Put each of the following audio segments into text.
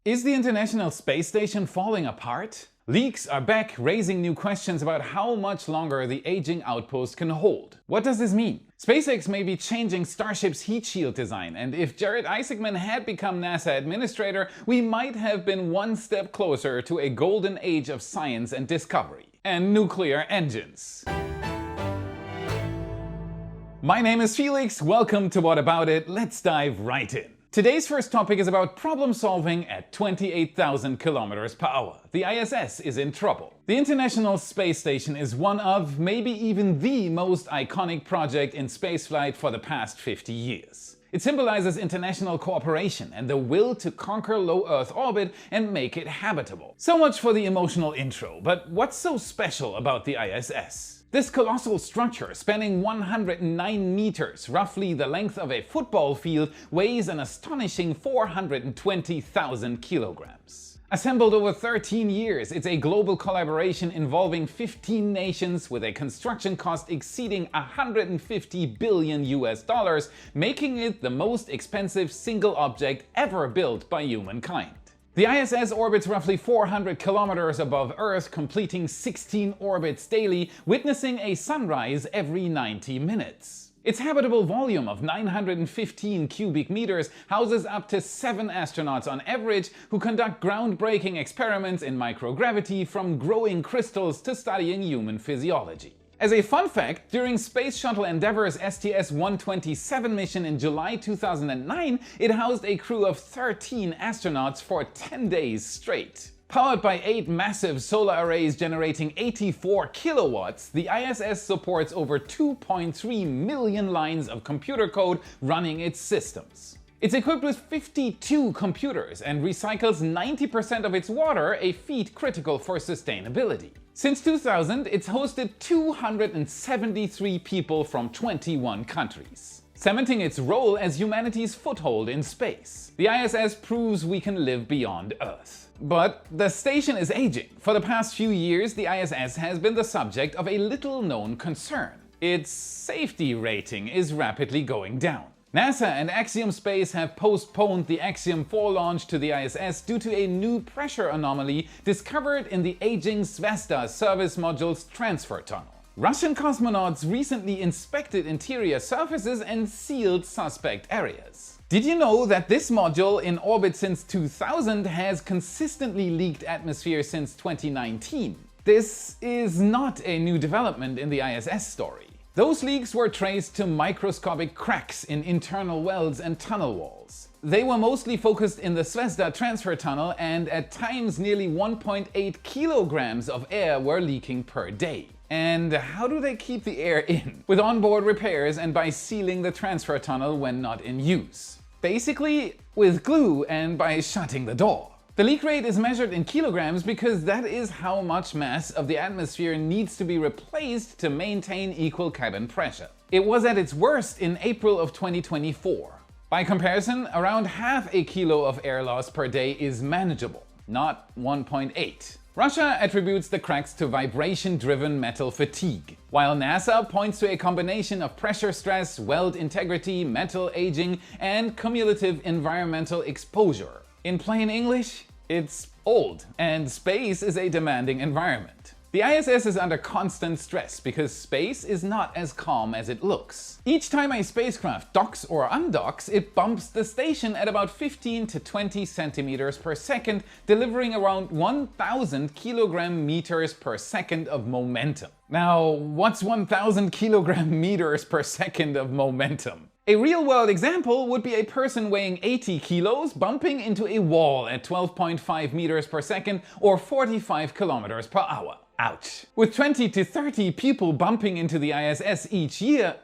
Is the International Space Station falling apart? Leaks are back, raising new questions about how much longer the aging outpost can hold. What does this mean? SpaceX may be changing Starship's heat shield design, and if Jared Isaacman had become NASA administrator, we might have been one step closer to a golden age of science and discovery. And nuclear engines. My name is Felix, welcome to What About It, let's dive right in. Today's first topic is about problem solving at 28,000 km per hour. The ISS is in trouble. The International Space Station is one of, maybe even the most iconic project in spaceflight for the past 50 years. It symbolizes international cooperation and the will to conquer low Earth orbit and make it habitable. So much for the emotional intro, but what's so special about the ISS? This colossal structure, spanning 109 meters, roughly the length of a football field, weighs an astonishing 420,000 kilograms. Assembled over 13 years, it's a global collaboration involving 15 nations with a construction cost exceeding $150 billion, making it the most expensive single object ever built by humankind. The ISS orbits roughly 400 kilometers above Earth, completing 16 orbits daily, witnessing a sunrise every 90 minutes. Its habitable volume of 915 cubic meters houses up to 7 astronauts on average who conduct groundbreaking experiments in microgravity, from growing crystals to studying human physiology. As a fun fact, during Space Shuttle Endeavour's STS-127 mission in July 2009, it housed a crew of 13 astronauts for 10 days straight. Powered by 8 massive solar arrays generating 84 kilowatts, the ISS supports over 2.3 million lines of computer code running its systems. It's equipped with 52 computers and recycles 90% of its water, a feat critical for sustainability. Since 2000, it's hosted 273 people from 21 countries, cementing its role as humanity's foothold in space. The ISS proves we can live beyond Earth. But the station is aging. For the past few years, the ISS has been the subject of a little-known concern. Its safety rating is rapidly going down. NASA and Axiom Space have postponed the Axiom 4 launch to the ISS due to a new pressure anomaly discovered in the aging Zvezda service module's transfer tunnel. Russian cosmonauts recently inspected interior surfaces and sealed suspect areas. Did you know that this module, in orbit since 2000, has consistently leaked atmosphere since 2019? This is not a new development in the ISS story. Those leaks were traced to microscopic cracks in internal welds and tunnel walls. They were mostly focused in the Zvezda transfer tunnel, and at times nearly 1.8 kilograms of air were leaking per day. And how do they keep the air in? With onboard repairs and by sealing the transfer tunnel when not in use. Basically, with glue and by shutting the door. The leak rate is measured in kilograms because that is how much mass of the atmosphere needs to be replaced to maintain equal cabin pressure. It was at its worst in April of 2024. By comparison, around half a kilo of air loss per day is manageable, not 1.8. Russia attributes the cracks to vibration-driven metal fatigue, while NASA points to a combination of pressure stress, weld integrity, metal aging, and cumulative environmental exposure. In plain English, it's old, and space is a demanding environment. The ISS is under constant stress because space is not as calm as it looks. Each time a spacecraft docks or undocks, it bumps the station at about 15 to 20 centimeters per second, delivering around 1,000 kilogram meters per second of momentum. Now, what's 1,000 kilogram meters per second of momentum? A real-world example would be a person weighing 80 kilos bumping into a wall at 12.5 meters per second or 45 kilometers per hour. Ouch. With 20 to 30 people bumping into the ISS each year,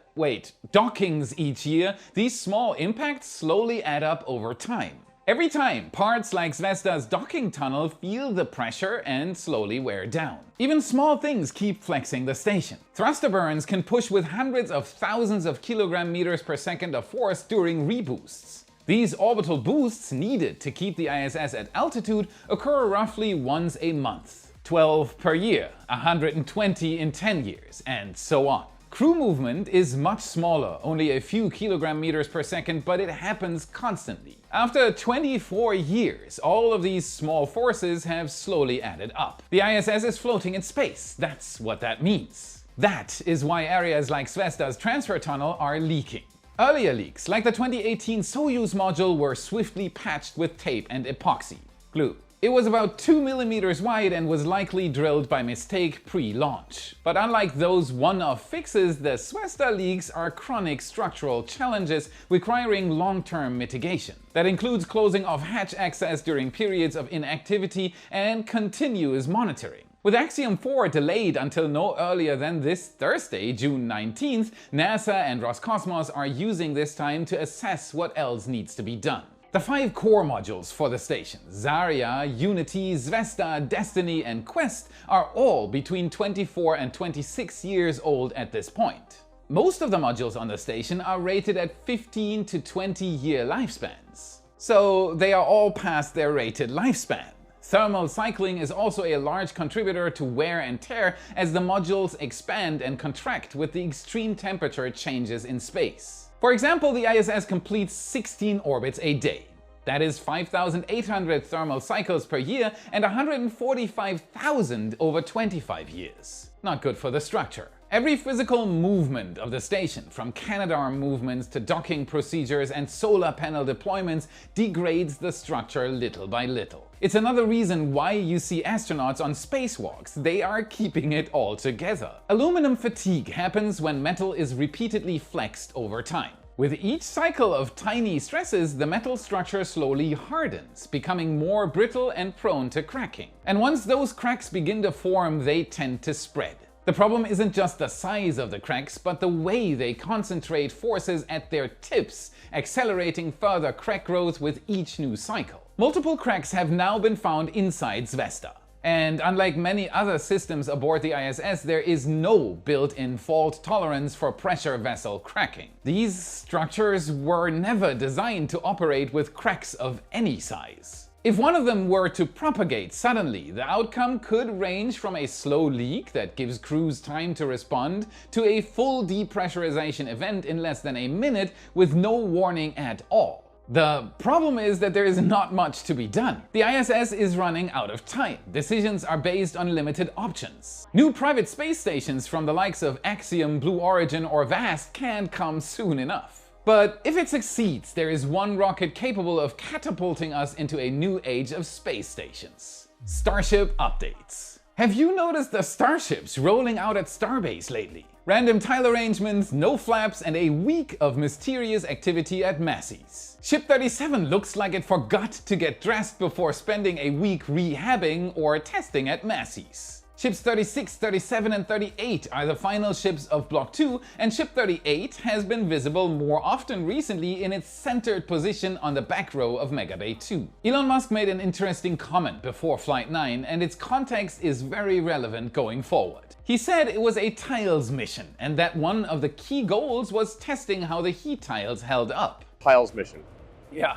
dockings each year, these small impacts slowly add up over time. Every time, parts like Zvezda's docking tunnel feel the pressure and slowly wear down. Even small things keep flexing the station. Thruster burns can push with hundreds of thousands of kilogram meters per second of force during reboosts. These orbital boosts needed to keep the ISS at altitude occur roughly once a month. 12 per year, 120 in 10 years, and so on. Crew movement is much smaller, only a few kilogram-meters per second, but it happens constantly. After 24 years, all of these small forces have slowly added up. The ISS is floating in space. That's what that means. That is why areas like Zvezda's transfer tunnel are leaking. Earlier leaks, like the 2018 Soyuz module, were swiftly patched with tape and epoxy glue. It was about 2 millimeters wide and was likely drilled by mistake pre-launch. But unlike those one-off fixes, the Zvezda leaks are chronic structural challenges requiring long-term mitigation. That includes closing off hatch access during periods of inactivity and continuous monitoring. With Axiom 4 delayed until no earlier than this Thursday, June 19th, NASA and Roscosmos are using this time to assess what else needs to be done. The 5 core modules for the station, Zarya, Unity, Zvezda, Destiny and Quest, are all between 24 and 26 years old at this point. Most of the modules on the station are rated at 15 to 20 year lifespans. So they are all past their rated lifespan. Thermal cycling is also a large contributor to wear and tear as the modules expand and contract with the extreme temperature changes in space. For example, the ISS completes 16 orbits a day. That is 5,800 thermal cycles per year and 145,000 over 25 years. Not good for the structure. Every physical movement of the station, from Canadarm movements to docking procedures and solar panel deployments, degrades the structure little by little. It's another reason why you see astronauts on spacewalks. They are keeping it all together. Aluminum fatigue happens when metal is repeatedly flexed over time. With each cycle of tiny stresses, the metal structure slowly hardens, becoming more brittle and prone to cracking. And once those cracks begin to form, they tend to spread. The problem isn't just the size of the cracks, but the way they concentrate forces at their tips, accelerating further crack growth with each new cycle. Multiple cracks have now been found inside Zvezda. And unlike many other systems aboard the ISS, there is no built-in fault tolerance for pressure vessel cracking. These structures were never designed to operate with cracks of any size. If one of them were to propagate suddenly, the outcome could range from a slow leak that gives crews time to respond to a full depressurization event in less than a minute with no warning at all. The problem is that there is not much to be done. The ISS is running out of time. Decisions are based on limited options. New private space stations from the likes of Axiom, Blue Origin or VAST can't come soon enough. But if it succeeds, there is one rocket capable of catapulting us into a new age of space stations. Starship updates. Have you noticed the Starships rolling out at Starbase lately? Random tile arrangements, no flaps, and a week of mysterious activity at Massey's. Ship 37 looks like it forgot to get dressed before spending a week rehabbing or testing at Massey's. Ships 36, 37 and 38 are the final ships of Block 2, and Ship 38 has been visible more often recently in its centered position on the back row of Mega Bay 2. Elon Musk made an interesting comment before Flight 9, and its context is very relevant going forward. He said it was a tiles mission, and that one of the key goals was testing how the heat tiles held up. Tiles mission. Yeah.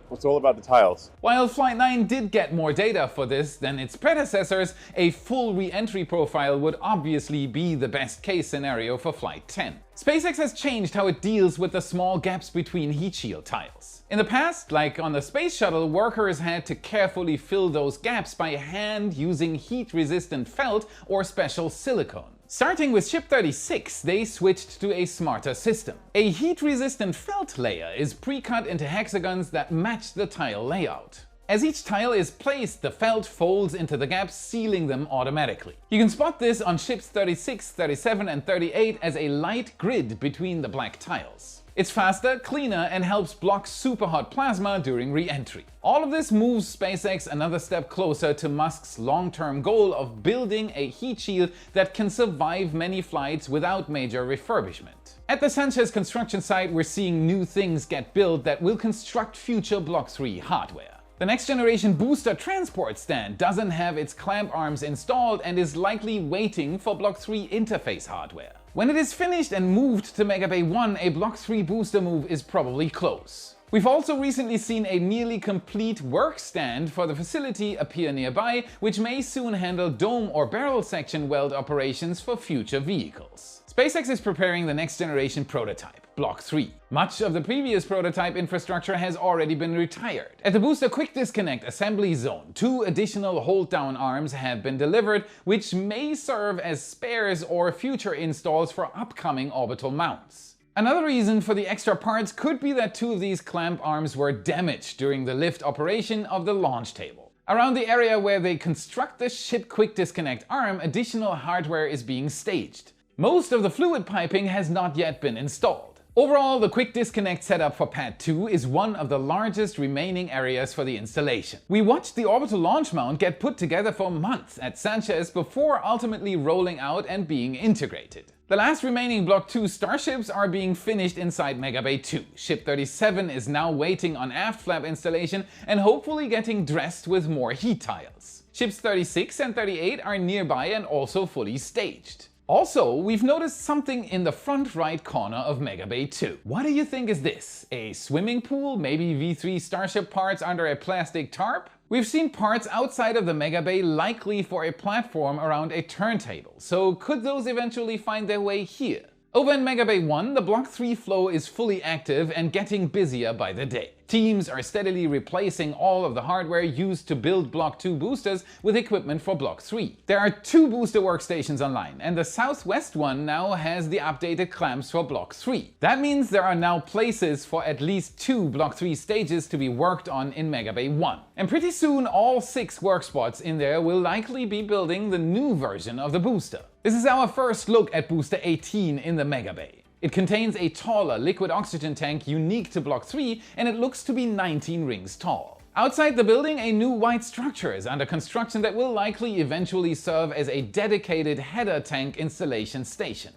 What's all about the tiles? While Flight 9 did get more data for this than its predecessors, a full re-entry profile would obviously be the best case scenario for Flight 10. SpaceX has changed how it deals with the small gaps between heat shield tiles. In the past, like on the space shuttle, workers had to carefully fill those gaps by hand using heat-resistant felt or special silicone. Starting with Ship 36, they switched to a smarter system. A heat-resistant felt layer is pre-cut into hexagons that match the tile layout. As each tile is placed, the felt folds into the gaps, sealing them automatically. You can spot this on ships 36, 37 and 38 as a light grid between the black tiles. It's faster, cleaner, and helps block superhot plasma during re-entry. All of this moves SpaceX another step closer to Musk's long-term goal of building a heat shield that can survive many flights without major refurbishment. At the Sanchez construction site, we're seeing new things get built that will construct future Block 3 hardware. The next generation booster transport stand doesn't have its clamp arms installed and is likely waiting for Block 3 interface hardware. When it is finished and moved to Mega Bay 1, a Block 3 booster move is probably close. We've also recently seen a nearly complete work stand for the facility appear nearby, which may soon handle dome or barrel section weld operations for future vehicles. SpaceX is preparing the next generation prototype, Block 3. Much of the previous prototype infrastructure has already been retired. At the booster quick disconnect assembly zone, 2 additional hold-down arms have been delivered, which may serve as spares or future installs for upcoming orbital mounts. Another reason for the extra parts could be that 2 of these clamp arms were damaged during the lift operation of the launch table. Around the area where they construct the ship quick disconnect arm, additional hardware is being staged. Most of the fluid piping has not yet been installed. Overall, the quick disconnect setup for Pad 2 is one of the largest remaining areas for the installation. We watched the orbital launch mount get put together for months at Sanchez before ultimately rolling out and being integrated. The last remaining Block 2 Starships are being finished inside Megabay 2. Ship 37 is now waiting on aft flap installation and hopefully getting dressed with more heat tiles. Ships 36 and 38 are nearby and also fully staged. Also, we've noticed something in the front right corner of Megabay 2. What do you think is this? A swimming pool? Maybe V3 Starship parts under a plastic tarp? We've seen parts outside of the Megabay likely for a platform around a turntable, so could those eventually find their way here? Over in Megabay 1, the Block 3 flow is fully active and getting busier by the day. Teams are steadily replacing all of the hardware used to build Block 2 boosters with equipment for Block 3. There are 2 booster workstations online, and the southwest one now has the updated clamps for Block 3. That means there are now places for at least 2 Block 3 stages to be worked on in Megabay 1. And pretty soon all 6 work spots in there will likely be building the new version of the booster. This is our first look at Booster 18 in the Megabay. It contains a taller liquid oxygen tank unique to Block 3, and it looks to be 19 rings tall. Outside the building, a new white structure is under construction that will likely eventually serve as a dedicated header tank installation station.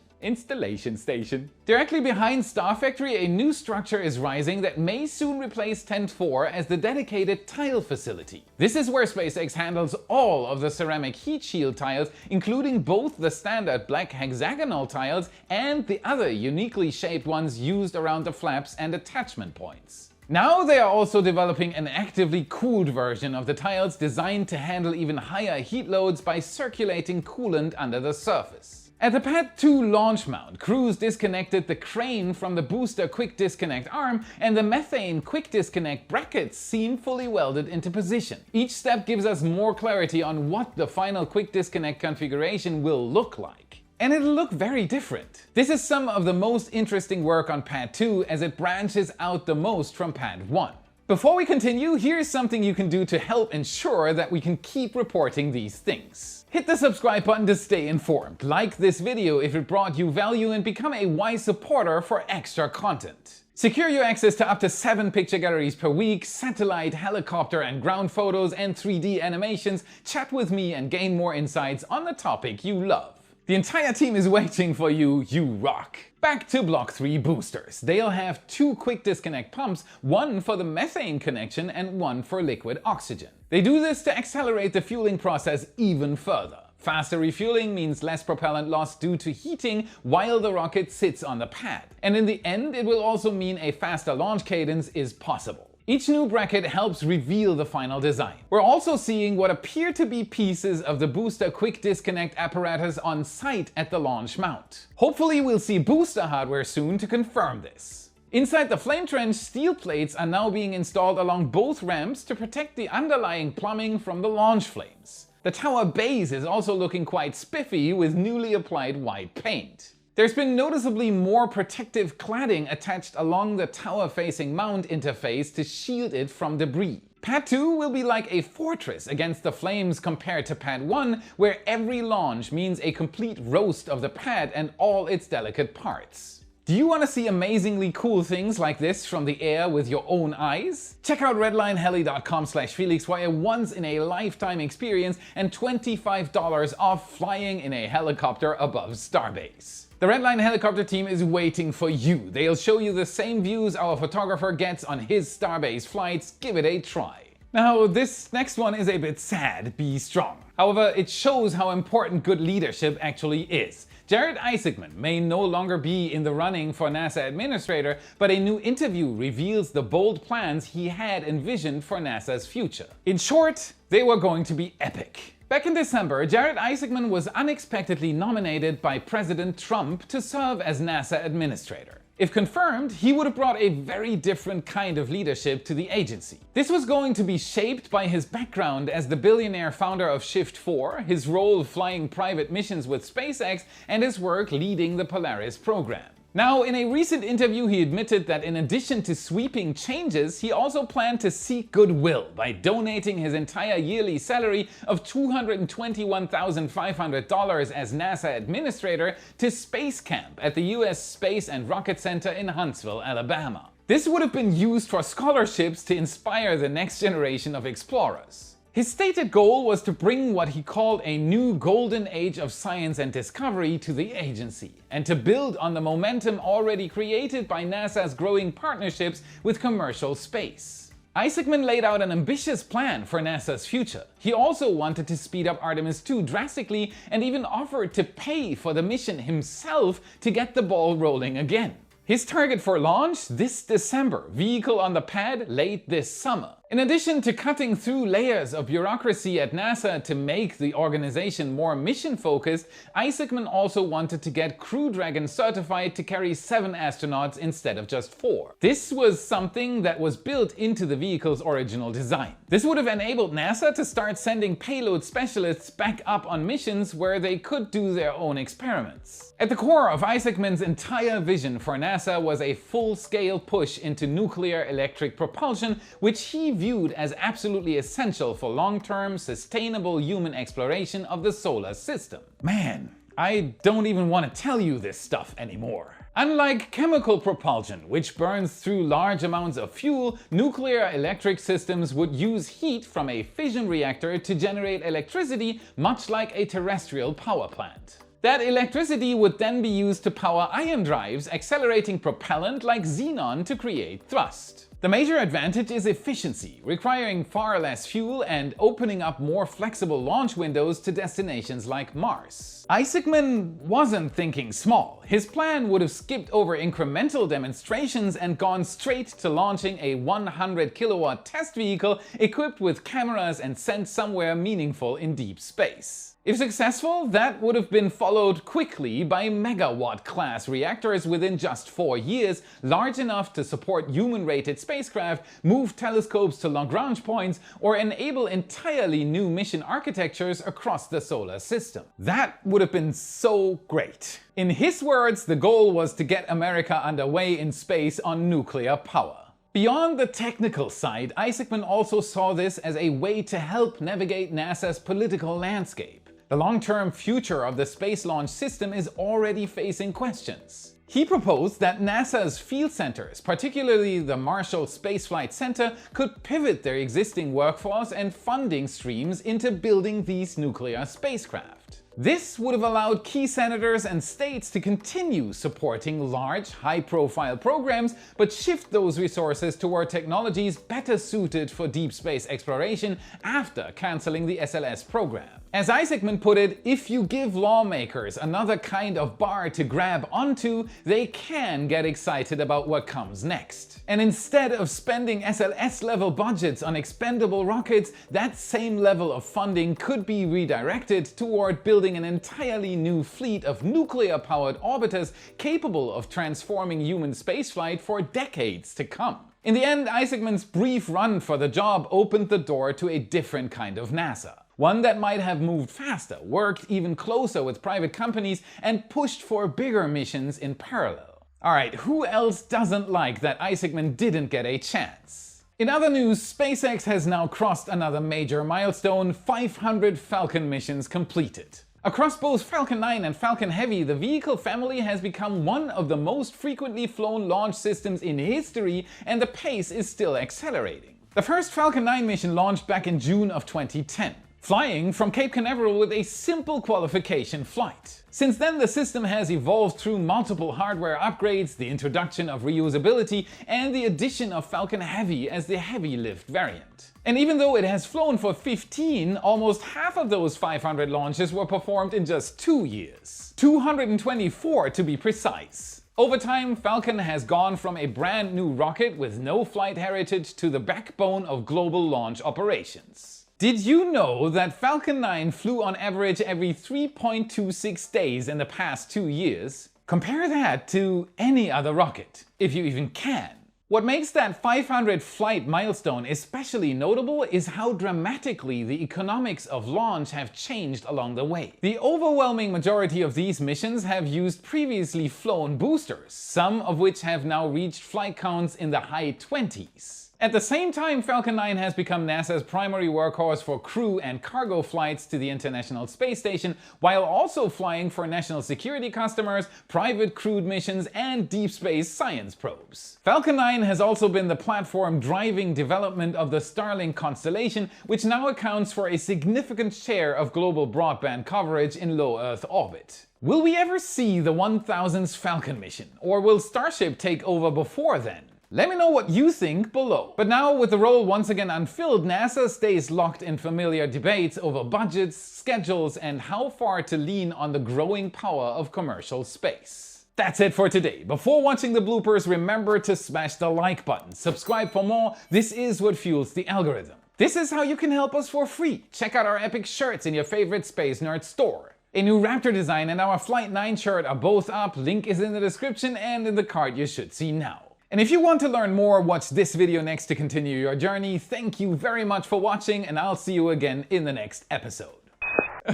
Directly behind Star Factory, a new structure is rising that may soon replace Tent 4 as the dedicated tile facility. This is where SpaceX handles all of the ceramic heat shield tiles, including both the standard black hexagonal tiles and the other uniquely shaped ones used around the flaps and attachment points. Now they are also developing an actively cooled version of the tiles designed to handle even higher heat loads by circulating coolant under the surface. At the Pad 2 launch mount, crews disconnected the crane from the booster quick disconnect arm, and the methane quick disconnect brackets seem fully welded into position. Each step gives us more clarity on what the final quick disconnect configuration will look like. And it'll look very different. This is some of the most interesting work on Pad 2 as it branches out the most from Pad 1. Before we continue, here's something you can do to help ensure that we can keep reporting these things. Hit the subscribe button to stay informed, like this video if it brought you value, and become a wise supporter for extra content. Secure your access to up to 7 picture galleries per week, satellite, helicopter and ground photos, and 3D animations, chat with me and gain more insights on the topic you love. The entire team is waiting for you, you rock! Back to Block 3 boosters. They'll have 2 quick disconnect pumps, one for the methane connection and one for liquid oxygen. They do this to accelerate the fueling process even further. Faster refueling means less propellant loss due to heating while the rocket sits on the pad. And in the end, it will also mean a faster launch cadence is possible. Each new bracket helps reveal the final design. We're also seeing what appear to be pieces of the booster quick disconnect apparatus on site at the launch mount. Hopefully we'll see booster hardware soon to confirm this. Inside the flame trench, steel plates are now being installed along both ramps to protect the underlying plumbing from the launch flames. The tower base is also looking quite spiffy with newly applied white paint. There's been noticeably more protective cladding attached along the tower-facing mount interface to shield it from debris. Pad 2 will be like a fortress against the flames compared to Pad 1, where every launch means a complete roast of the pad and all its delicate parts. Do you want to see amazingly cool things like this from the air with your own eyes? Check out redlineheli.com/Felix for a once-in-a-lifetime experience and $25 off flying in a helicopter above Starbase. The Redline helicopter team is waiting for you. They'll show you the same views our photographer gets on his Starbase flights. Give it a try. Now, this next one is a bit sad. Be strong. However, it shows how important good leadership actually is. Jared Isaacman may no longer be in the running for NASA administrator, but a new interview reveals the bold plans he had envisioned for NASA's future. In short, they were going to be epic. Back in December, Jared Isaacman was unexpectedly nominated by President Trump to serve as NASA administrator. If confirmed, he would have brought a very different kind of leadership to the agency. This was going to be shaped by his background as the billionaire founder of Shift 4, his role flying private missions with SpaceX, and his work leading the Polaris program. Now, in a recent interview, he admitted that in addition to sweeping changes, he also planned to seek goodwill by donating his entire yearly salary of $221,500 as NASA administrator to Space Camp at the US Space and Rocket Center in Huntsville, Alabama. This would have been used for scholarships to inspire the next generation of explorers. His stated goal was to bring what he called a new golden age of science and discovery to the agency, and to build on the momentum already created by NASA's growing partnerships with commercial space. Isaacman laid out an ambitious plan for NASA's future. He also wanted to speed up Artemis 2 drastically and even offered to pay for the mission himself to get the ball rolling again. His target for launch this December, vehicle on the pad late this summer. In addition to cutting through layers of bureaucracy at NASA to make the organization more mission-focused, Isaacman also wanted to get Crew Dragon certified to carry 7 astronauts instead of just 4. This was something that was built into the vehicle's original design. This would have enabled NASA to start sending payload specialists back up on missions where they could do their own experiments. At the core of Isaacman's entire vision for NASA was a full-scale push into nuclear electric propulsion, which he viewed as absolutely essential for long-term, sustainable human exploration of the solar system. Man, I don't even want to tell you this stuff anymore. Unlike chemical propulsion, which burns through large amounts of fuel, nuclear electric systems would use heat from a fission reactor to generate electricity, much like a terrestrial power plant. That electricity would then be used to power ion drives, accelerating propellant like xenon to create thrust. The major advantage is efficiency, requiring far less fuel and opening up more flexible launch windows to destinations like Mars. Isaacman wasn't thinking small. His plan would have skipped over incremental demonstrations and gone straight to launching a 100 kilowatt test vehicle equipped with cameras and sent somewhere meaningful in deep space. If successful, that would have been followed quickly by megawatt-class reactors within just 4 years, large enough to support human-rated spacecraft, move telescopes to Lagrange points, or enable entirely new mission architectures across the solar system. That would have been so great. In his words, the goal was to get America underway in space on nuclear power. Beyond the technical side, Isaacman also saw this as a way to help navigate NASA's political landscape. The long-term future of the space launch system is already facing questions. He proposed that NASA's field centers, particularly the Marshall Space Flight Center, could pivot their existing workforce and funding streams into building these nuclear spacecraft. This would have allowed key senators and states to continue supporting large, high-profile programs, but shift those resources toward technologies better suited for deep space exploration after canceling the SLS program. As Isaacman put it, if you give lawmakers another kind of bar to grab onto, they can get excited about what comes next. And instead of spending SLS-level budgets on expendable rockets, that same level of funding could be redirected toward building an entirely new fleet of nuclear-powered orbiters capable of transforming human spaceflight for decades to come. In the end, Isaacman's brief run for the job opened the door to a different kind of NASA. One that might have moved faster, worked even closer with private companies, and pushed for bigger missions in parallel. Alright, who else doesn't like that Isaacman didn't get a chance? In other news, SpaceX has now crossed another major milestone: 500 Falcon missions completed. Across both Falcon 9 and Falcon Heavy, the vehicle family has become one of the most frequently flown launch systems in history, and the pace is still accelerating. The first Falcon 9 mission launched back in June of 2010. flying from Cape Canaveral with a simple qualification flight. Since then, the system has evolved through multiple hardware upgrades, the introduction of reusability, and the addition of Falcon Heavy as the heavy lift variant. And even though it has flown for 15, almost half of those 500 launches were performed in just 2 years. 224 to be precise. Over time, Falcon has gone from a brand new rocket with no flight heritage to the backbone of global launch operations. Did you know that Falcon 9 flew on average every 3.26 days in the past 2 years? Compare that to any other rocket, if you even can. What makes that 500 flight milestone especially notable is how dramatically the economics of launch have changed along the way. The overwhelming majority of these missions have used previously flown boosters, some of which have now reached flight counts in the high 20s. At the same time, Falcon 9 has become NASA's primary workhorse for crew and cargo flights to the International Space Station, while also flying for national security customers, private crewed missions, and deep space science probes. Falcon 9 has also been the platform driving development of the Starlink constellation, which now accounts for a significant share of global broadband coverage in low Earth orbit. Will we ever see the 1000th Falcon mission, or will Starship take over before then? Let me know what you think below. But now, with the role once again unfilled, NASA stays locked in familiar debates over budgets, schedules, and how far to lean on the growing power of commercial space. That's it for today. Before watching the bloopers, remember to smash the like button. Subscribe for more. This is what fuels the algorithm. This is how you can help us for free. Check out our epic shirts in your favorite Space Nerd store. A new Raptor design and our Flight 9 shirt are both up. Link is in the description and in the card you should see now. And if you want to learn more, watch this video next to continue your journey. Thank you very much for watching, and I'll see you again in the next episode.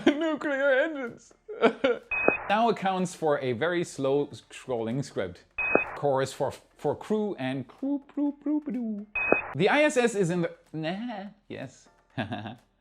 Nuclear engines! Now accounts for a very slow scrolling script. Chorus for crew and crew. The ISS is in the... Nah, yes.